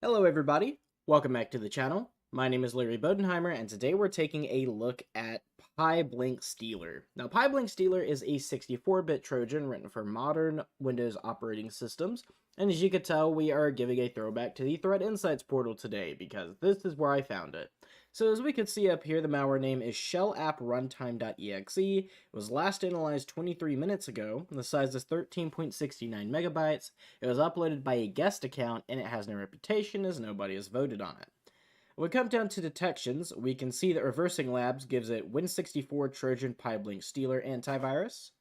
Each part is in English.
Hello everybody, welcome back to the channel. My name is Larry Bodenheimer and today we're taking a look at PyBlankStealer. Now PyBlankStealer is a 64-bit Trojan written for modern Windows operating systems, and as you can tell we are giving a throwback to the Threat Insights portal today because this is where I found it. So as we can see up here, the malware name is shellappruntime.exe. It was last analyzed 23 minutes ago, and the size is 13.69 megabytes. It was uploaded by a guest account, and it has no reputation as nobody has voted on it. When we come down to detections, we can see that Reversing Labs gives it Win32.Trojan.PyBlankStealer antivirus.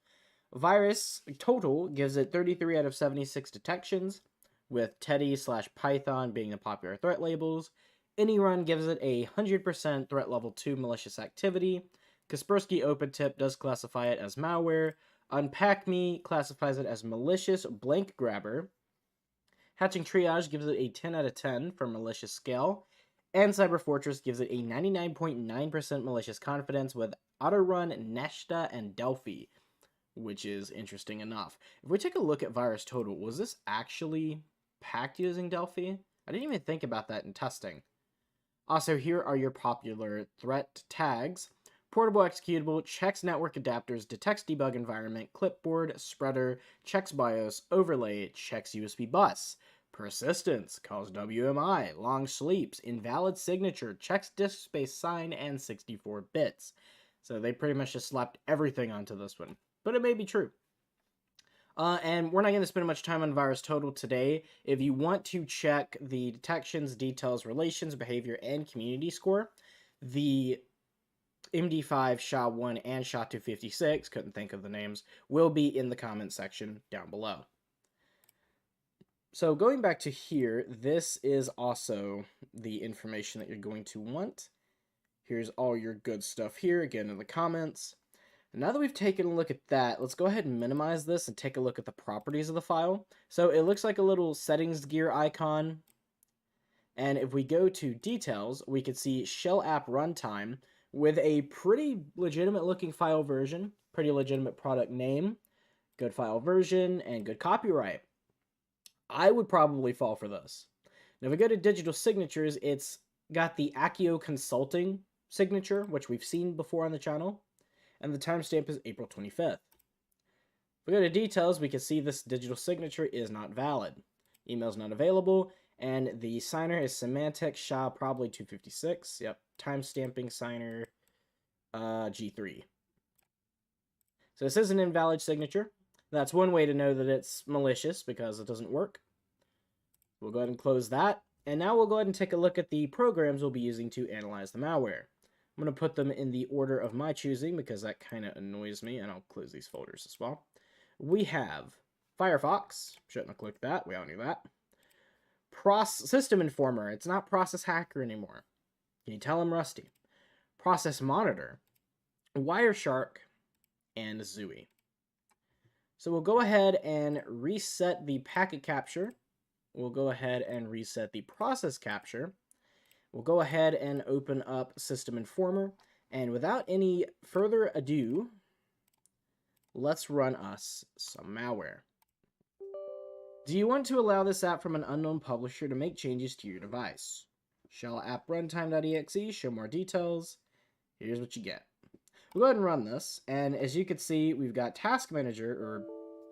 Virus Total gives it 33 out of 76 detections, with Teddy/Python being the popular threat labels. AnyRun gives it a 100% threat level 2 malicious activity. Kaspersky OpenTip does classify it as malware. UnpackMe classifies it as malicious blank grabber. Hatching Triage gives it a 10 out of 10 for malicious scale. And CyberFortress gives it a 99.9% malicious confidence with Autorun, Neshta, and Delphi, which is interesting enough. If we take a look at Virus Total, was this actually packed using Delphi? I didn't even think about that in testing. Also, here are your popular threat tags. Portable executable, checks network adapters, detects debug environment, clipboard, spreader, checks BIOS, overlay, checks USB bus. Persistence, calls WMI, long sleeps, invalid signature, checks disk space sign, and 64 bits. So they pretty much just slapped everything onto this one. But it may be true. And we're not going to spend much time on Virus Total today. If you want to check the detections, details, relations, behavior, and community score, the MD5, SHA-1, and SHA-256, couldn't think of the names, will be in the comment section down below. So going back to here, this is also the information that you're going to want. Here's all your good stuff here, again in the comments. Now that we've taken a look at that, let's go ahead and minimize this and take a look at the properties of the file. So it looks like a little settings gear icon. And if we go to details, we can see shell app runtime with a pretty legitimate looking file version, pretty legitimate product name, good file version, and good copyright. I would probably fall for this. Now if we go to digital signatures, it's got the Accio Consulting signature, which we've seen before on the channel. And the timestamp is April 25th. If we go to details, we can see this digital signature is not valid. Email is not available, and the signer is Semantic SHA, probably 256. Yep, timestamping signer G3. So this is an invalid signature. That's one way to know that it's malicious because it doesn't work. We'll go ahead and close that. And now we'll go ahead and take a look at the programs we'll be using to analyze the malware. I'm going to put them in the order of my choosing because that kind of annoys me, and I'll close these folders as well. We have Firefox. Shouldn't have clicked that. We all knew that. System Informer. It's not Process Hacker anymore. Can you tell I'm rusty? Process Monitor, Wireshark, and Zooey. So we'll go ahead and reset the packet capture. We'll go ahead and reset the process capture. We'll go ahead and open up System Informer, and without any further ado, let's run us some malware. Do you want to allow this app from an unknown publisher to make changes to your device? Shell app runtime.exe, show more details. Here's what you get. We'll go ahead and run this, and as you can see, we've got Task Manager,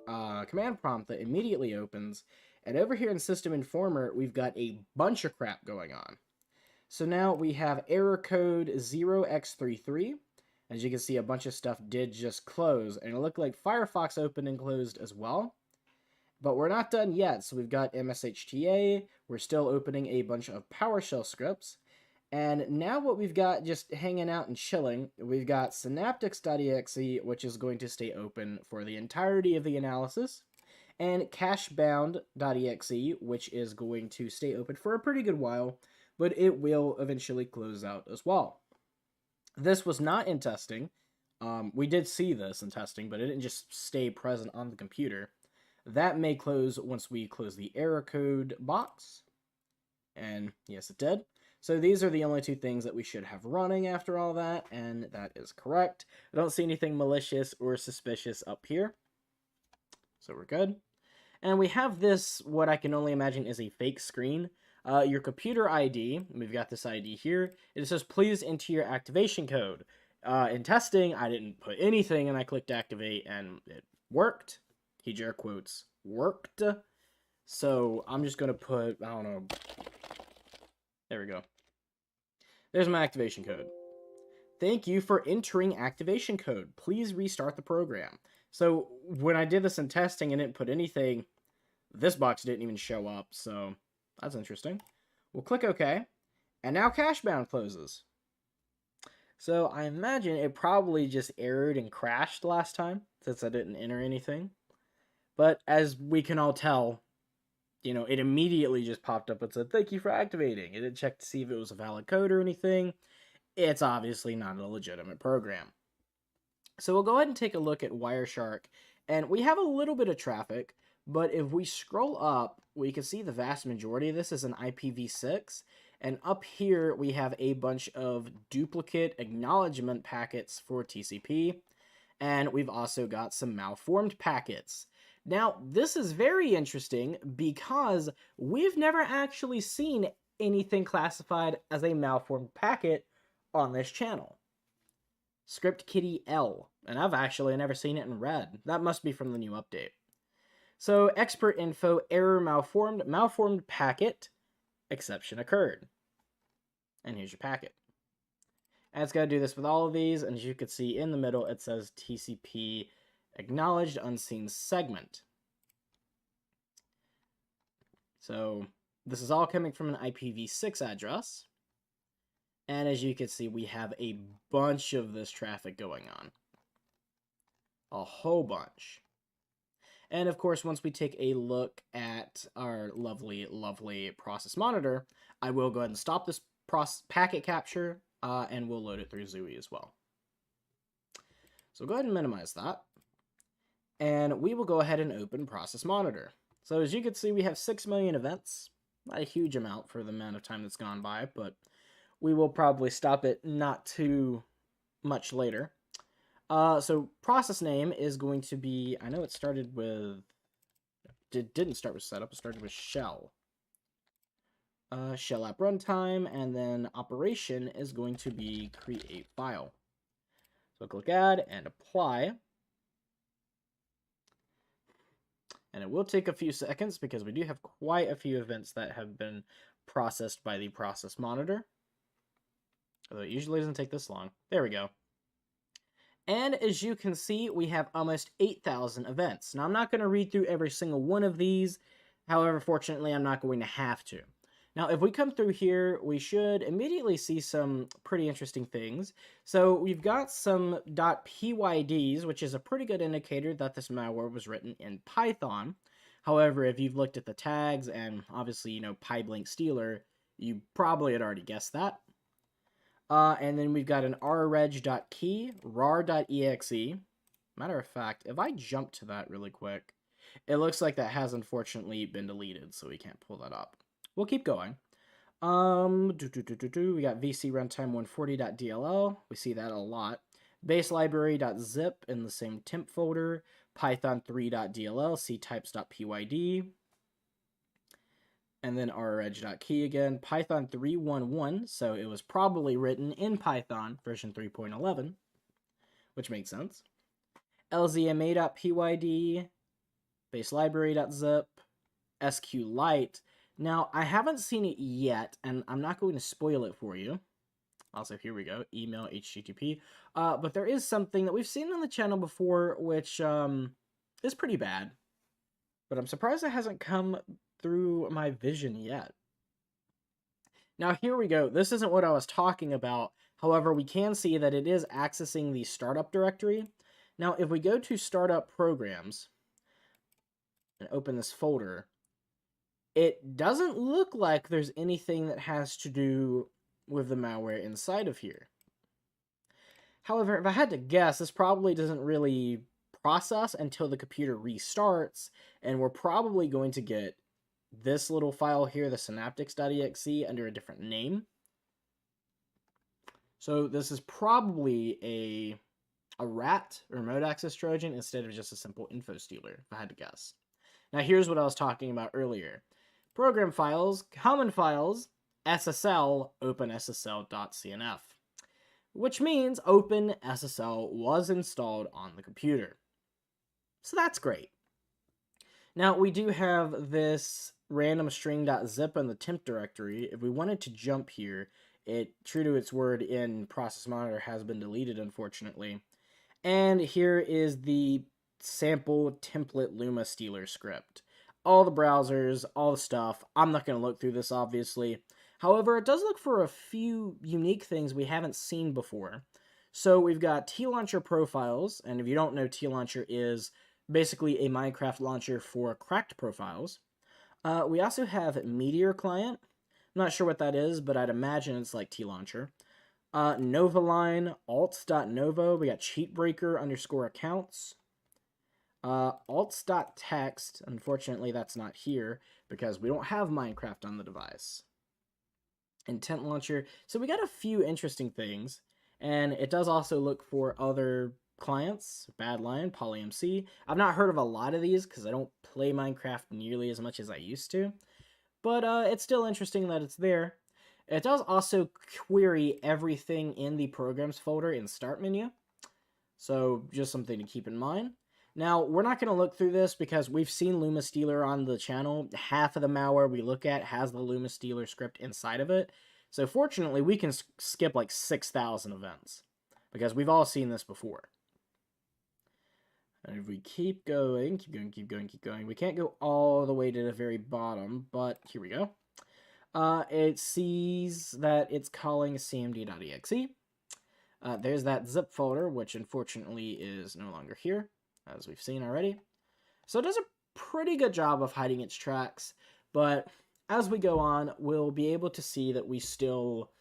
or command prompt that immediately opens, and over here in System Informer, we've got a bunch of crap going on. So now we have error code 0x33. As you can see, a bunch of stuff did just close, and it looked like Firefox opened and closed as well. But we're not done yet, so we've got MSHTA, we're still opening a bunch of PowerShell scripts, and now what we've got just hanging out and chilling, we've got synaptics.exe, which is going to stay open for the entirety of the analysis, and cachebound.exe, which is going to stay open for a pretty good while, but it will eventually close out as well. This was not in testing. We did see this in testing, but it didn't just stay present on the computer. That may close once we close the error code box. And yes, it did. So these are the only two things that we should have running after all that, and that is correct. I don't see anything malicious or suspicious up here. So we're good. And we have this, what I can only imagine is a fake screen. your computer ID, we've got this ID here, it says please enter your activation code. In testing, I didn't put anything, and I clicked activate, and it worked. He air quotes, worked. So I'm just going to put, I don't know, there we go. There's my activation code. Thank you for entering activation code. Please restart the program. So when I did this in testing and didn't put anything, this box didn't even show up, so that's interesting. We'll click OK, and now Cashbound closes. So I imagine it probably just errored and crashed last time, since I didn't enter anything. But as we can all tell, you know, it immediately just popped up and said, thank you for activating. It didn't check to see if it was a valid code or anything. It's obviously not a legitimate program. So we'll go ahead and take a look at Wireshark, and we have a little bit of traffic, but if we scroll up, we can see the vast majority of this is an IPv6, and up here we have a bunch of duplicate acknowledgement packets for TCP, and we've also got some malformed packets. Now, this is very interesting because we've never actually seen anything classified as a malformed packet on this channel. Script Kitty L, and I've actually never seen it in red. That must be from the new update. So, expert info, error malformed packet, exception occurred. And here's your packet. And it's going to do this with all of these, and as you can see in the middle, it says TCP acknowledged unseen segment. So, this is all coming from an IPv6 address. And as you can see, we have a bunch of this traffic going on. A whole bunch. And of course, once we take a look at our lovely, lovely process monitor, I will go ahead and stop this packet capture, and we'll load it through Zooey as well. So go ahead and minimize that. And we will go ahead and open process monitor. So as you can see, we have 6 million events. Not a huge amount for the amount of time that's gone by, but we will probably stop it not too much later. So process name is going to be, I know it started with, it didn't start with setup, it started with shell. Shell app runtime, and then operation is going to be create file. So click add and apply. And it will take a few seconds because we do have quite a few events that have been processed by the process monitor. Although it usually doesn't take this long. There we go. And as you can see, we have almost 8,000 events. Now, I'm not going to read through every single one of these. However, fortunately, I'm not going to have to. Now, if we come through here, we should immediately see some pretty interesting things. So we've got some .pyds, which is a pretty good indicator that this malware was written in Python. However, if you've looked at the tags and obviously, you know, PyBlankStealer, you probably had already guessed that. And then we've got an rreg.key, rar.exe. Matter of fact, if I jump to that really quick, it looks like that has unfortunately been deleted, so we can't pull that up. We'll keep going. We got VC runtime 140.dll. We see that a lot. Base library.zip in the same temp folder. Python 3.dll, ctypes.pyd. And then rreg.key again. Python 3.1.1, so it was probably written in Python version 3.11, which makes sense. lzma.pyd. Base library.zip. sqlite. Now, I haven't seen it yet, and I'm not going to spoil it for you. Also, here we go, email HTTP. But there is something that we've seen on the channel before, which is pretty bad. But I'm surprised it hasn't come through my vision yet. Now, here we go. This isn't what I was talking about. However, we can see that it is accessing the startup directory. Now, if we go to startup programs and open this folder, it doesn't look like there's anything that has to do with the malware inside of here. However, if I had to guess, this probably doesn't really process until the computer restarts, and we're probably going to get this little file here, the synaptics.exe, under a different name. So this is probably a rat, remote access Trojan, instead of just a simple info stealer, if I had to guess. Now here's what I was talking about earlier. program files, common files, SSL, openssl.cnf, which means OpenSSL was installed on the computer. So that's great. Now, we do have this random string.zip in the temp directory. If we wanted to jump here, it, true to its word in process monitor, has been deleted, unfortunately. And here is the sample template LumaStealer script. All the browsers, all the stuff. I'm not going to look through this, obviously. However, it does look for a few unique things we haven't seen before. So we've got T-Launcher profiles, and if you don't know, T-Launcher is basically a Minecraft launcher for cracked profiles. We also have Meteor Client. I'm not sure what that is, but I'd imagine it's like T-Launcher. Novaline, alts.novo. We got cheatbreaker _accounts. Alts.text. Unfortunately, that's not here because we don't have Minecraft on the device. Intent launcher. So we got a few interesting things, and it does also look for other clients. Badlion, PolyMC. I've not heard of a lot of these because I don't play Minecraft nearly as much as I used to, but it's still interesting that it's there. It does also query everything in the programs folder in the start menu, so just something to keep in mind. Now, we're not going to look through this because we've seen LumaStealer on the channel. Half of the malware we look at has the LumaStealer script inside of it. So fortunately, we can skip like 6,000 events because we've all seen this before. And if we keep going, we can't go all the way to the very bottom, but here we go. It sees that it's calling cmd.exe. There's that zip folder, which unfortunately is no longer here, as we've seen already. So it does a pretty good job of hiding its tracks, but as we go on, we'll be able to see that we still,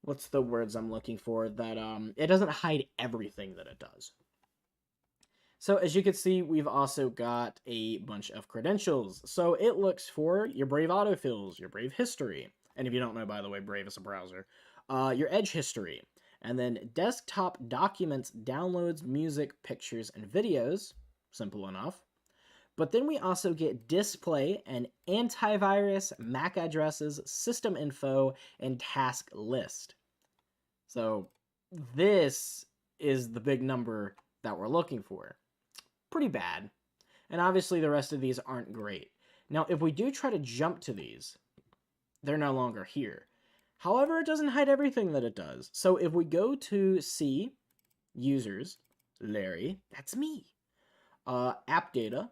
what's the words I'm looking for, that it doesn't hide everything that it does. So as you can see, we've also got a bunch of credentials. So it looks for your Brave autofills, your Brave history, and if you don't know, by the way, Brave is a browser, your Edge history, and then desktop documents, downloads, music, pictures, and videos. Simple enough. But then we also get display and antivirus, MAC addresses, system info, and task list. So this is the big number that we're looking for. Pretty bad. And obviously the rest of these aren't great. Now, if we do try to jump to these, they're no longer here. However, it doesn't hide everything that it does. So if we go to C, users, Larry, that's me, app data,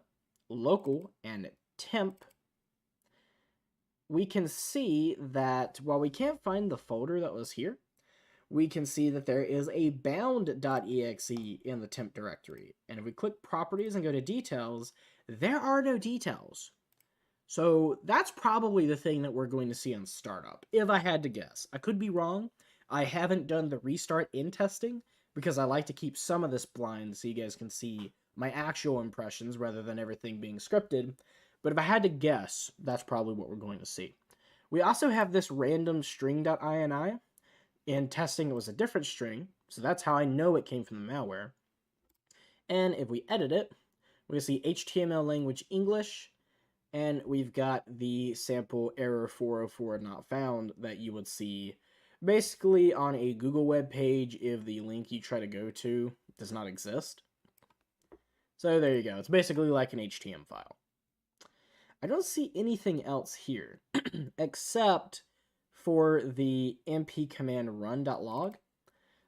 local, and temp, we can see that while we can't find the folder that was here, we can see that there is a bound.exe in the temp directory. And if we click properties and go to details, there are no details. So that's probably the thing that we're going to see on startup, if I had to guess. I could be wrong. I haven't done the restart in testing because I like to keep some of this blind so you guys can see my actual impressions rather than everything being scripted. But if I had to guess, that's probably what we're going to see. We also have this random string.ini. In testing, it was a different string, so that's how I know it came from the malware. And if we edit it, we see HTML language English, and we've got the sample error 404 not found that you would see basically on a Google web page if the link you try to go to does not exist. So there you go. It's basically like an HTML file. I don't see anything else here except for the np command run.log.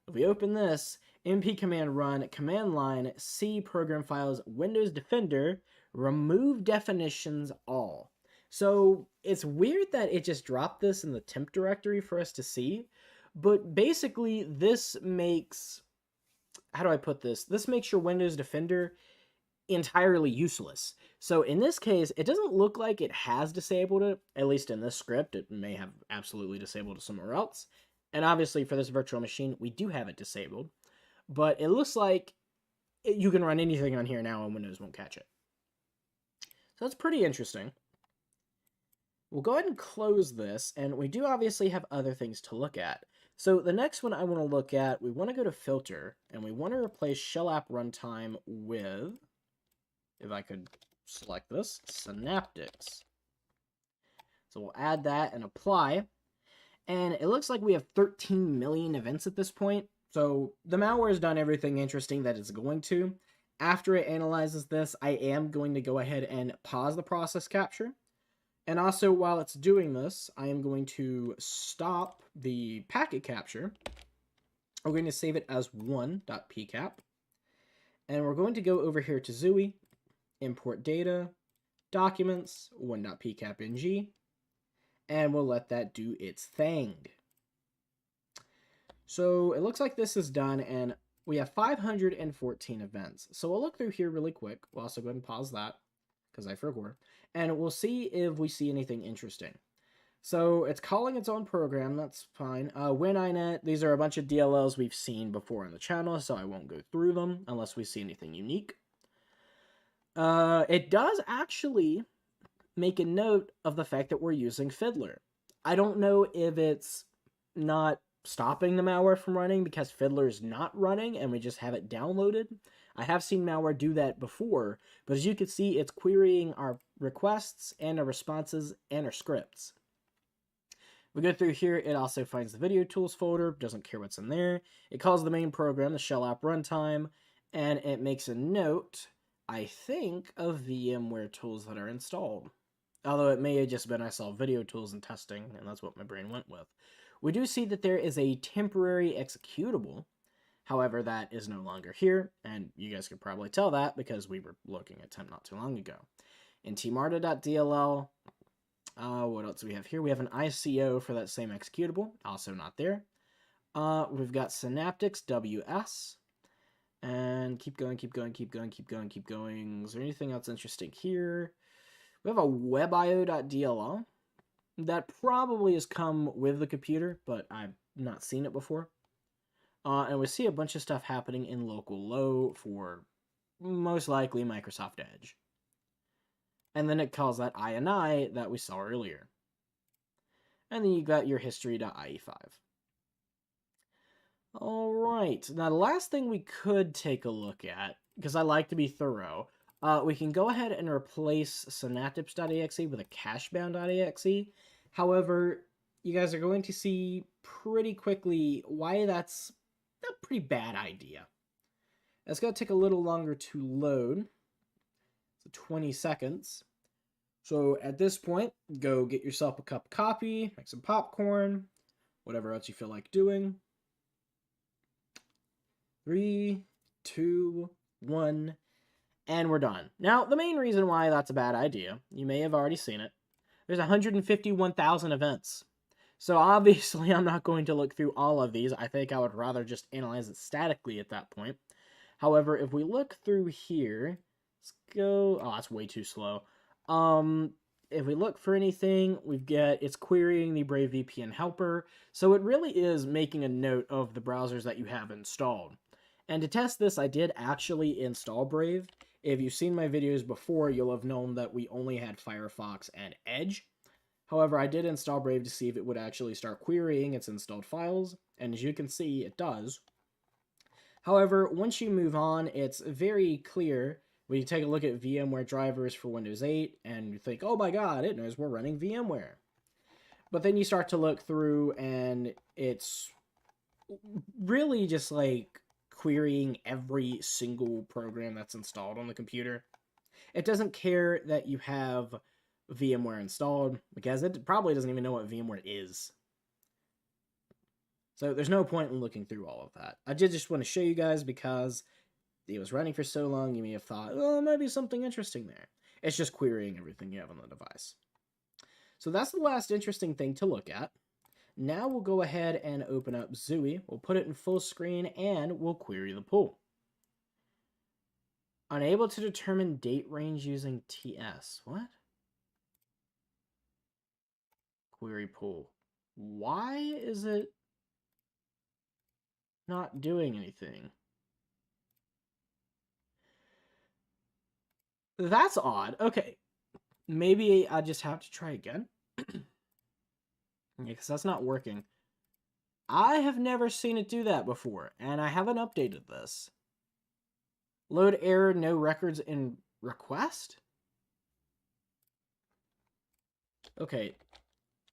If we open this, np command run, command line, C program files, Windows Defender, remove definitions all. So it's weird that it just dropped this in the temp directory for us to see, but basically this makes, how do I put this? This makes your Windows Defender entirely useless. So in this case, it doesn't look like it has disabled it, at least in this script. It may have absolutely disabled it somewhere else. And obviously for this virtual machine, we do have it disabled. But it looks like you can run anything on here now and Windows won't catch it. So that's pretty interesting. We'll go ahead and close this, and we do obviously have other things to look at. So the next one I want to look at, we want to go to filter, and we want to replace shell app runtime with, if I could select this, Synaptics. So we'll add that and apply. And it looks like we have 13 million events at this point. So the malware has done everything interesting that it's going to. After it analyzes this, I am going to go ahead and pause the process capture. And also, while it's doing this, I am going to stop the packet capture. We're going to save it as 1.pcap. And we're going to go over here to Zooey, import data, documents, 1.pcap.ng, and we'll let that do its thing. So it looks like this is done, and we have 514 events. So we'll look through here really quick. We'll also go ahead and pause that, because I forgot. And we'll see if we see anything interesting. So it's calling its own program. That's fine. Win32.Net, these are a bunch of DLLs we've seen before on the channel, so I won't go through them unless we see anything unique. It does actually make a note of the fact that we're using Fiddler. I don't know if it's not stopping the malware from running because Fiddler is not running and we just have it downloaded. I have seen malware do that before, but as you can see, it's querying our requests and our responses and our scripts. We go through here, it also finds the video tools folder, doesn't care what's in there. It calls the main program, the shell app runtime, and it makes a note, I think, of VMware tools that are installed. Although it may have just been I saw video tools and testing, and that's what my brain went with. We do see that there is a temporary executable. However, that is no longer here, and you guys could probably tell that because we were looking at temp not too long ago. In tmarta.dll, what else do we have here? We have an ICO for that same executable, also not there. We've got Synaptics WS, and keep going. Is there anything else interesting here? We have a webio.dll. That probably has come with the computer, but I've not seen it before. And we see a bunch of stuff happening in local low for most likely Microsoft Edge. And then it calls that INI that we saw earlier. And then you got your history.ie5. All right. Now, the last thing we could take a look at, because I like to be thorough, we can go ahead and replace synaptics.exe with a cachebound.exe. However, you guys are going to see pretty quickly why that's a pretty bad idea. It's going to take a little longer to load. So 20 seconds. So at this point, go get yourself a cup of coffee, make some popcorn, whatever else you feel like doing. 3, 2, 1, and we're done. Now, the main reason why that's a bad idea, you may have already seen it, there's 151,000 events. So obviously, I'm not going to look through all of these. I think I would rather just analyze it statically at that point. However, if we look through here, let's go, oh, that's way too slow. If we look for anything, it's querying the Brave VPN helper. So it really is making a note of the browsers that you have installed. And to test this, I did actually install Brave. If you've seen my videos before, you'll have known that we only had Firefox and Edge. However, I did install Brave to see if it would actually start querying its installed files, and as you can see, it does. However, once you move on, it's very clear when you take a look at VMware drivers for Windows 8, and you think, oh my god, it knows we're running VMware. But then you start to look through, and it's really just like querying every single program that's installed on the computer. It doesn't care that you have VMware installed, because it probably doesn't even know what VMware is. So there's no point in looking through all of that. I did just want to show you guys because it was running for so long, you may have thought, oh, there might be something interesting there. It's just querying everything you have on the device. So that's the last interesting thing to look at. Now we'll go ahead and open up Zooey. We'll put it in full screen and we'll query the pool. Unable to determine date range using TS. What? Query pool. Why is it not doing anything? That's odd. Okay. Maybe I just have to try again. Yeah, because that's not working. I have never seen it do that before, and I haven't updated this. Load error, no records in request? Okay,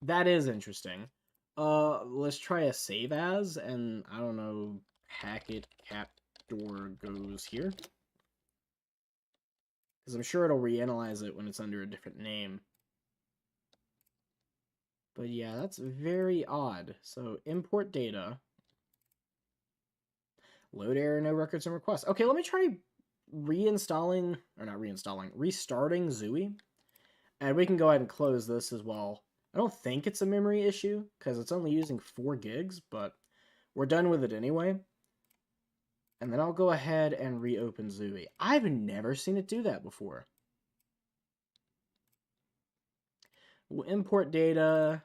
That is interesting. Let's try a save as, and I don't know, packet captor goes here. Because I'm sure it'll reanalyze it when it's under a different name. But yeah, that's very odd. So import data. Load error, no records and requests. Okay, let me try restarting Zooey. And we can go ahead and close this as well. I don't think it's a memory issue, because it's only using 4 gigs, but we're done with it anyway. And then I'll go ahead and reopen Zooey. I've never seen it do that before. We'll import data.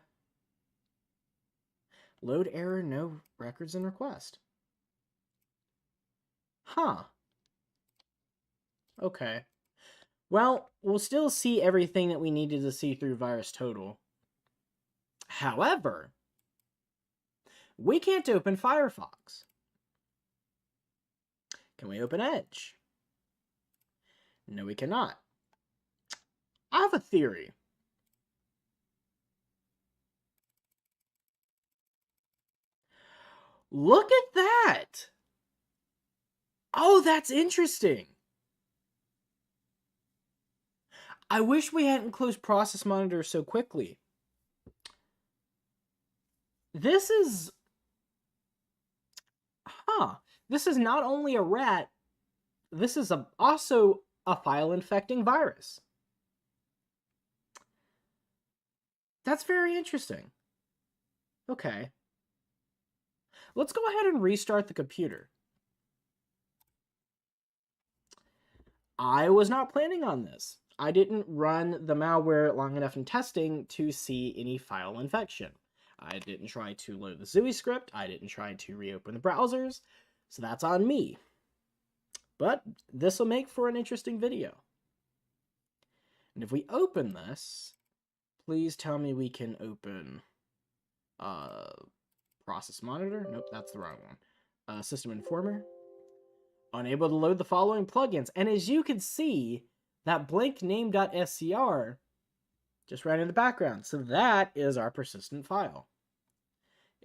Load error, no records and request. Huh. Okay. Well, we'll still see everything that we needed to see through VirusTotal. However, we can't open Firefox. Can we open Edge? No, we cannot. I have a theory. Look at that! Oh, that's interesting. I wish we hadn't closed Process Monitor so quickly. This is... This is not only a rat, this is also a file-infecting virus. That's very interesting. Okay. Let's go ahead and restart the computer. I was not planning on this. I didn't run the malware long enough in testing to see any file infection. I didn't try to load the Zooey script. I didn't try to reopen the browsers. So that's on me. But this will make for an interesting video. And if we open this, please tell me we can open Process Monitor. Nope, that's the wrong one. System Informer. Unable to load the following plugins. And as you can see, that blank name.scr just ran in the background. So that is our persistent file.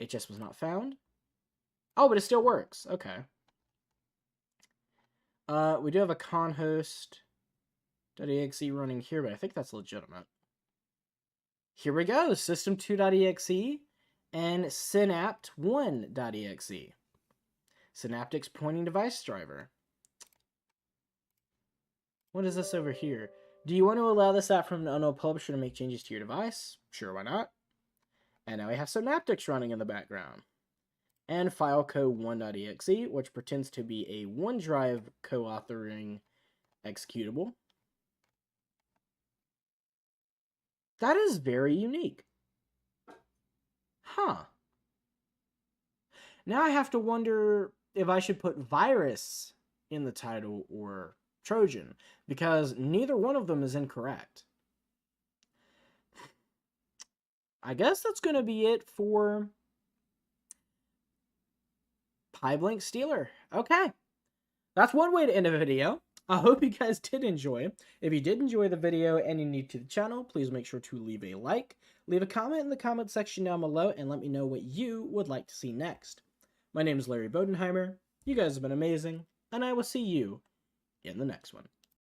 HS was not found. Oh, but it still works. Okay. We do have a conhost.exe running here, but I think that's legitimate. Here we go. System2.exe and synapt1.exe. Synaptics pointing device driver. What is this over here? Do you want to allow this app from an unknown publisher to make changes to your device? Sure, why not? And now we have Synaptics running in the background. And fileco1.exe, which pretends to be a OneDrive co-authoring executable. That is very unique. Huh. Now I have to wonder if I should put virus in the title or Trojan, because neither one of them is incorrect. I guess that's going to be it for PyBlankStealer. Okay. That's one way to end a video. I hope you guys did enjoy. If you did enjoy the video and you're new to the channel, please make sure to leave a like, leave a comment in the comment section down below, and let me know what you would like to see next. My name is Larry Bodenheimer. You guys have been amazing, and I will see you in the next one.